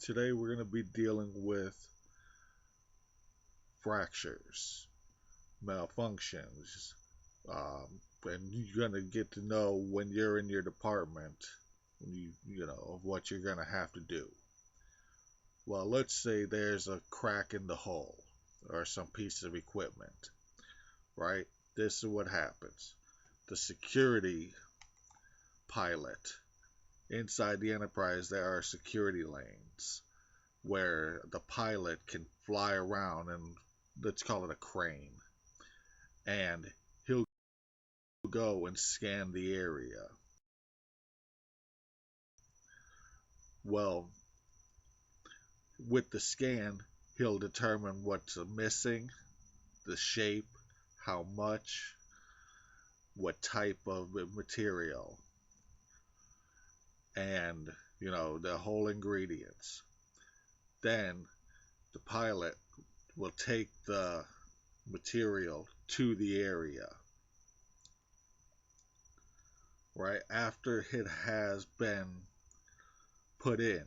Today we're going to be dealing with fractures, malfunctions, and you're going to get to know when you're in your department, when of what you're going to have to do. Well, let's say there's a crack in the hull or some piece of equipment, right? This is what happens. The security pilot inside the Enterprise, there are security lanes where the pilot can fly around, and let's call it a crane, and he'll go and scan the area. Well, with the scan, he'll determine what's missing, the shape, how much, what type of material, and the whole ingredients. Then the pilot will take the material to the area. Right after it has been put in,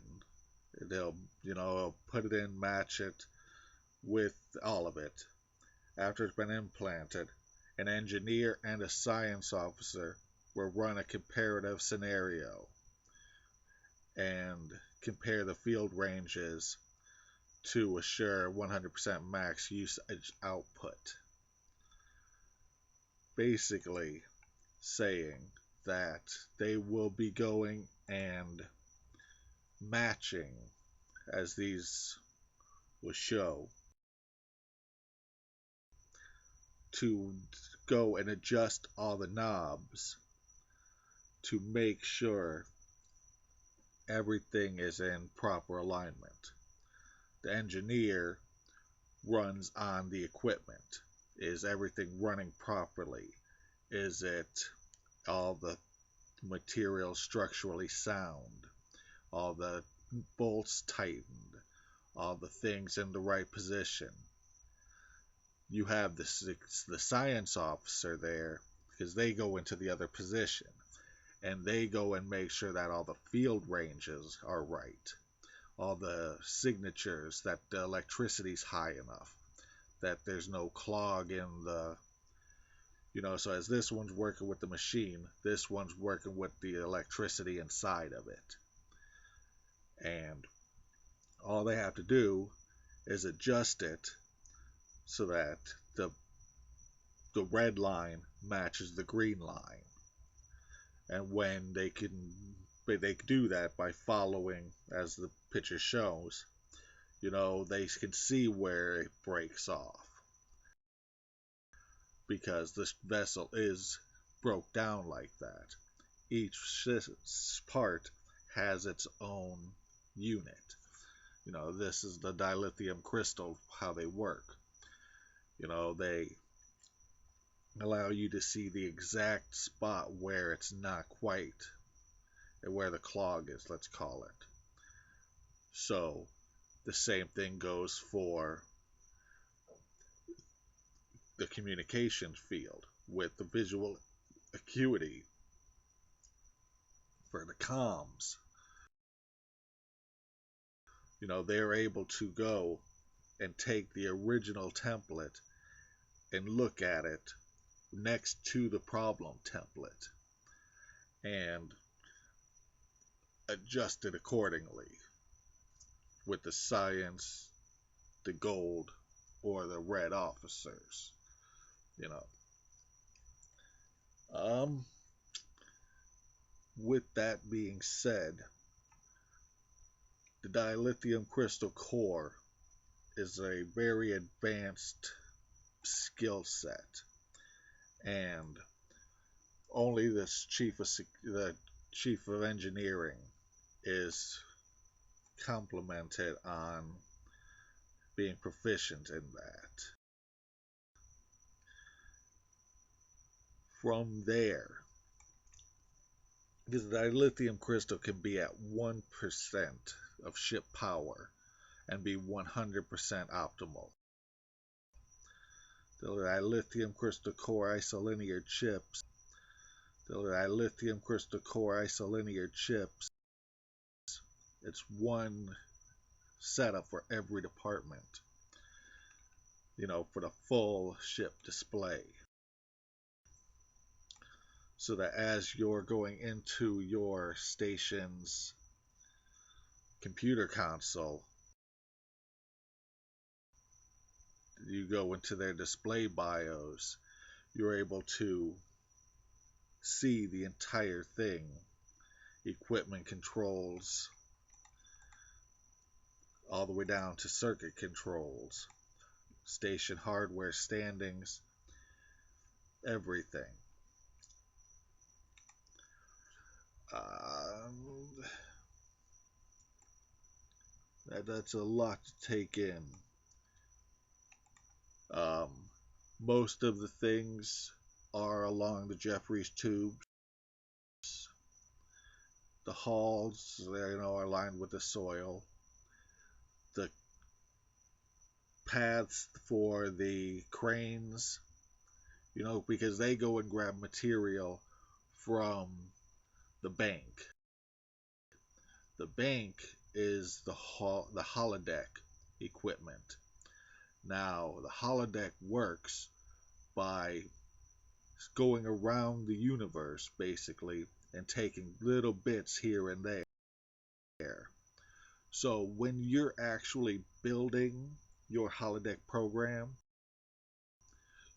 they'll put it in, match it with all of it. After it's been implanted, an engineer and a science officer will run a comparative scenario and compare the field ranges to assure 100% max usage output. Basically saying that they will be going and matching, as these will show, to go and adjust all the knobs to make sure everything is in proper alignment. The engineer runs on the equipment. Is everything running properly? Is it all the material structurally sound? All the bolts tightened? All the things in the right position? You have the science officer there because they go into the other position and they go and make sure that all the field ranges are right, all the signatures, that the electricity's high enough, that there's no clog in the so as this one's working with the machine, this one's working with the electricity inside of it, and all they have to do is adjust it so that the red line matches the green line. And when they do that by following, as the picture shows, they can see where it breaks off, because this vessel is broke down like that. Each part has its own unit. This is the dilithium crystal, how they work. They allow you to see the exact spot where it's not quite, and where the clog is, let's call it. So the same thing goes for the communication field with the visual acuity for the comms. They're able to go and take the original template and look at it next to the problem template and adjust it accordingly with the science, the gold, or the red officers. With that being said, the dilithium crystal core is a very advanced skill set, and only the chief of engineering is complimented on being proficient in that. From there, because the dilithium crystal can be at 1% of ship power and be 100% optimal. The dilithium crystal core isolinear chips. The dilithium crystal core isolinear chips. It's one setup for every department, for the full ship display. So that as you're going into your station's computer console, you go into their display BIOS, you're able to see the entire thing, equipment controls, all the way down to circuit controls, station hardware standings, everything. That's a lot to take in. Most of the things are along the Jeffries tubes. The halls, are lined with the soil. The paths for the cranes, because they go and grab material from the bank. The bank is the holodeck equipment. Now, the holodeck works by going around the universe, basically, and taking little bits here and there. So when you're actually building your holodeck program,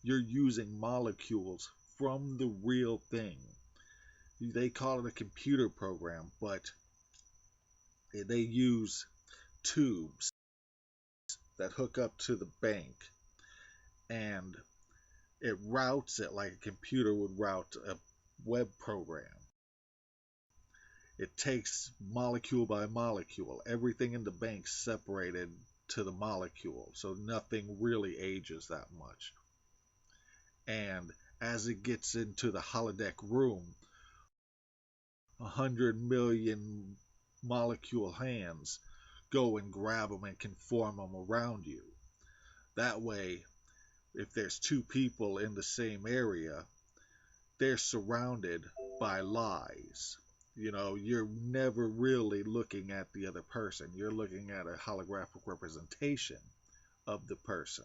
you're using molecules from the real thing. They call it a computer program, but they use tubes that hook up to the bank, and it routes it like a computer would route a web program. It takes molecule by molecule. Everything in the bank separated to the molecule, so nothing really ages that much. And as it gets into the holodeck room, 100 million molecule hands go and grab them and conform them around you. That way, if there's two people in the same area, they're surrounded by lies. You're never really looking at the other person. You're looking at a holographic representation of the person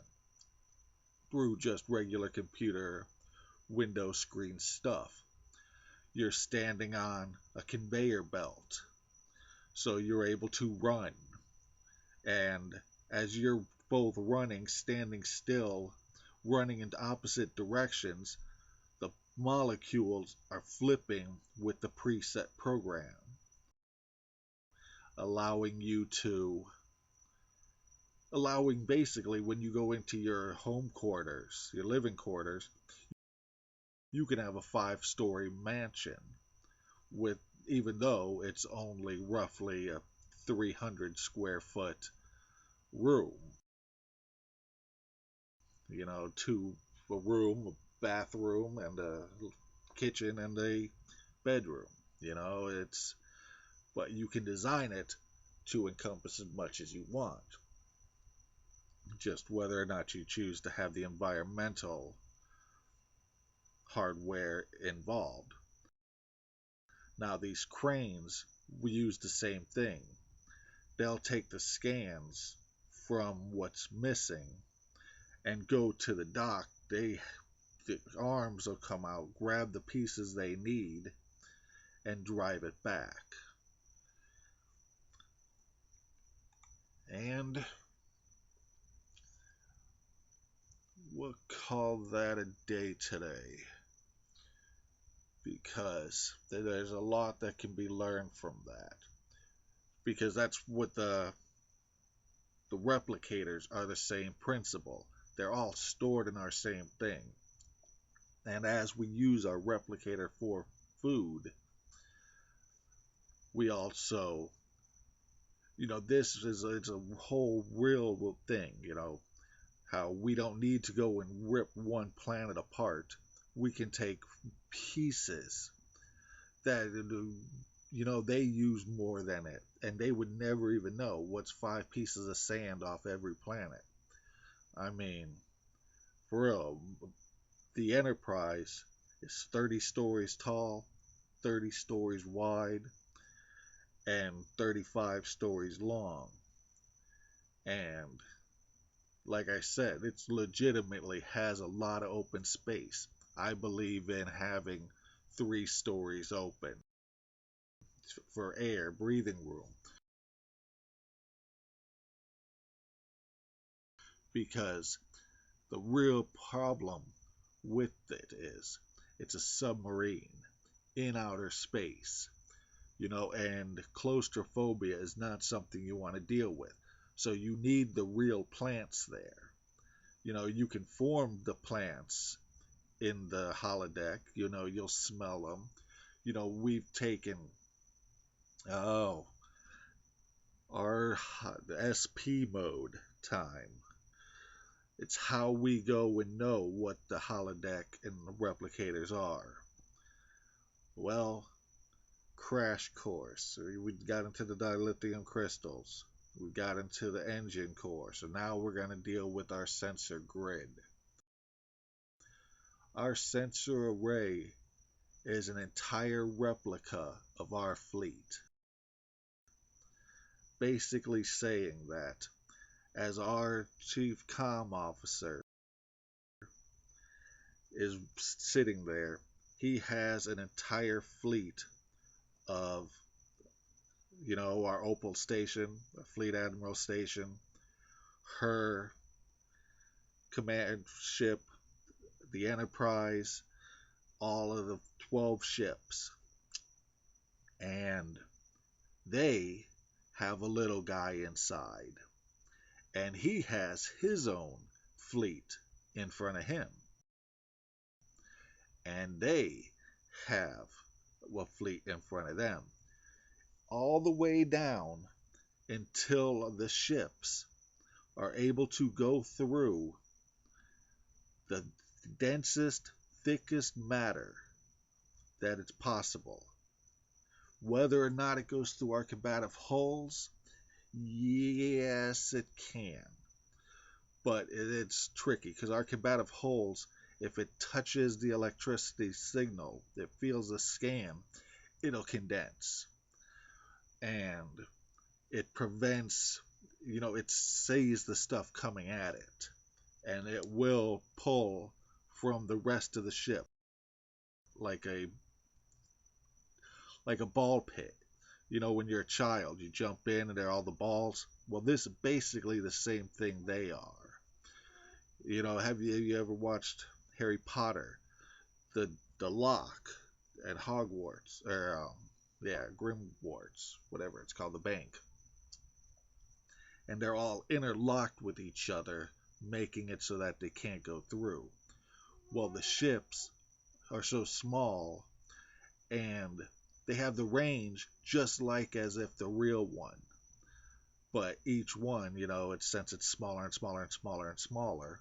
through just regular computer window screen stuff. You're standing on a conveyor belt, so you're able to run. And as you're both running, standing still, running in opposite directions, the molecules are flipping with the preset program, allowing basically when you go into your home quarters, your living quarters, you can have a 5-story mansion with, even though it's only roughly a 300 square foot room. A room, a bathroom, and a kitchen and a bedroom. But you can design it to encompass as much as you want. Just whether or not you choose to have the environmental hardware involved. Now, these cranes, we use the same thing. They'll take the scans from what's missing and go to the dock. The arms will come out, grab the pieces they need, and drive it back. And we'll call that a day today, because there's a lot that can be learned from that. Because that's what the replicators are, the same principle. They're all stored in our same thing. And as we use our replicator for food, we also, this is it's a whole real thing, how we don't need to go and rip one planet apart. We can take pieces that, they use more than it, and they would never even know what's 5 pieces of sand off every planet. I mean, for real, the Enterprise is 30 stories tall, 30 stories wide, and 35 stories long. And like I said, it legitimately has a lot of open space. I believe in having 3 stories open for air, breathing room, because the real problem with it is it's a submarine in outer space, and claustrophobia is not something you want to deal with. So you need the real plants there. You can form the plants in the holodeck. You'll smell them. We've taken, oh, our SP mode time. It's how we go and know what the holodeck and the replicators are. Well, crash course. We got into the dilithium crystals. We got into the engine core. So now we're going to deal with our sensor grid. Our sensor array is an entire replica of our fleet. Basically saying that as our chief comm officer is sitting there, he has an entire fleet of, our Opal station, our Fleet Admiral station, her command ship, the Enterprise, all of the 12 ships. And they have a little guy inside. And he has his own fleet in front of him. And they have a fleet in front of them. All the way down until the ships are able to go through the densest, thickest matter that it's possible. Whether or not it goes through our combative hulls, yes, it can. But it's tricky because our combative hulls, if it touches the electricity signal, it feels a scan, it'll condense. And it prevents, it sees the stuff coming at it. And it will pull from the rest of the ship like a ball pit. When you're a child, you jump in and there are all the balls. Well, this is basically the same thing they are. Have you ever watched Harry Potter? The lock at Hogwarts, or Grimwarts, whatever it's called, the bank. And they're all interlocked with each other, making it so that they can't go through. Well, the ships are so small, and they have the range just like as if the real one. But each one, since it's smaller and smaller and smaller and smaller.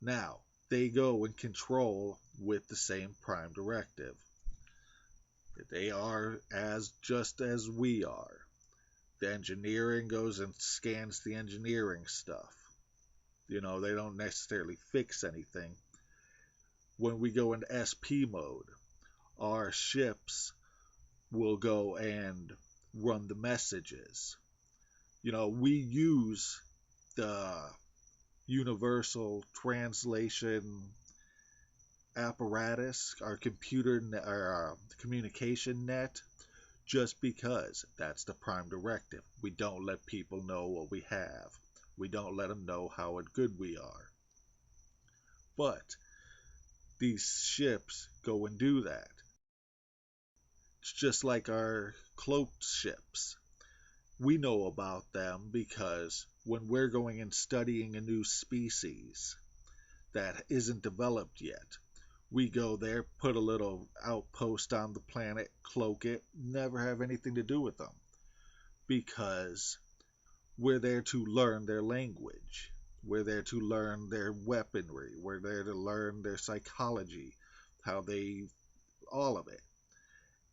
Now, they go and control with the same prime directive. They are just as we are. The engineering goes and scans the engineering stuff. They don't necessarily fix anything. When we go into SP mode, our ships will go and run the messages. We use the universal translation apparatus, our our communication net, just because that's the prime directive. We don't let people know what we have. We don't let them know how good we are. But these ships go and do that. It's just like our cloaked ships. We know about them because when we're going and studying a new species that isn't developed yet, we go there, put a little outpost on the planet, cloak it, never have anything to do with them. Because we're there to learn their language. We're there to learn their weaponry. We're there to learn their psychology, all of it.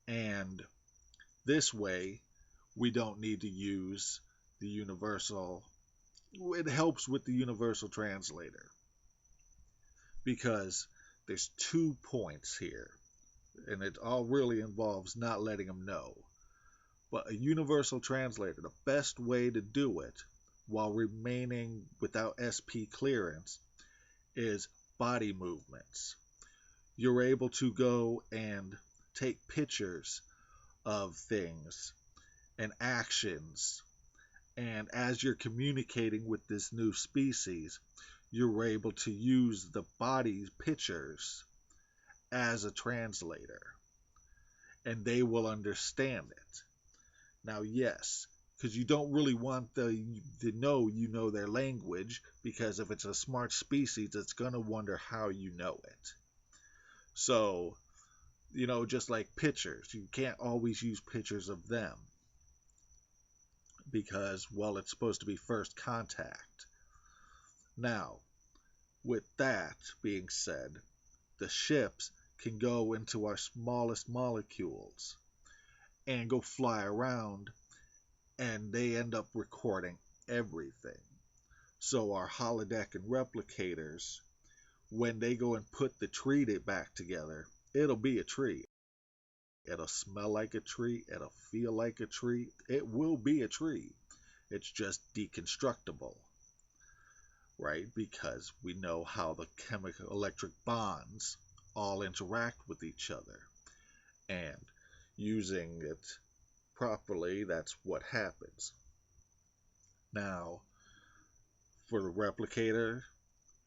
And this way, we don't need to use the universal. It helps with the universal translator. Because there's 2 points here. And it all really involves not letting them know. But a universal translator, the best way to do it while remaining without SP clearance is body movements. You're able to go and take pictures of things and actions, and as you're communicating with this new species, you're able to use the body pictures as a translator, and they will understand it. Now, yes, because you don't really want to know you know their language, because if it's a smart species, it's going to wonder how you know it. So, just like pictures, you can't always use pictures of them because, well, it's supposed to be first contact. Now, with that being said, the ships can go into our smallest molecules and go fly around, and they end up recording everything. So our holodeck and replicators, when they go and put the tree back together, it'll be a tree. It'll smell like a tree. It'll feel like a tree. It will be a tree. It's just deconstructible, right? Because we know how the chemical electric bonds all interact with each other. And using it properly, that's what happens. Now, for the replicator,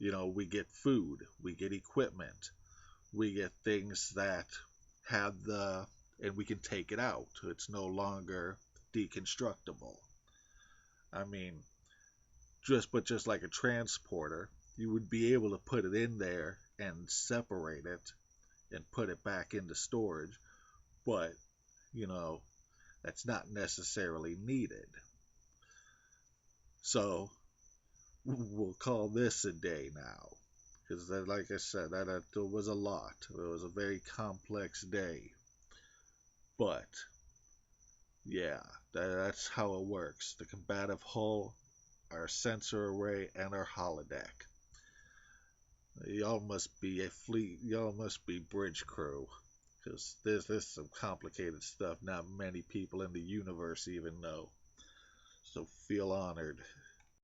we get food, we get equipment, we get things that and we can take it out. It's no longer deconstructible. I mean, just like a transporter, you would be able to put it in there and separate it and put it back into storage, but, that's not necessarily needed. So, we'll call this a day now. Because, like I said, that was a lot. It was a very complex day. But, yeah, that's how it works. The combative hull, our sensor array, and our holodeck. Y'all must be a fleet. Y'all must be bridge crew. Because there's some complicated stuff not many people in the universe even know. So feel honored.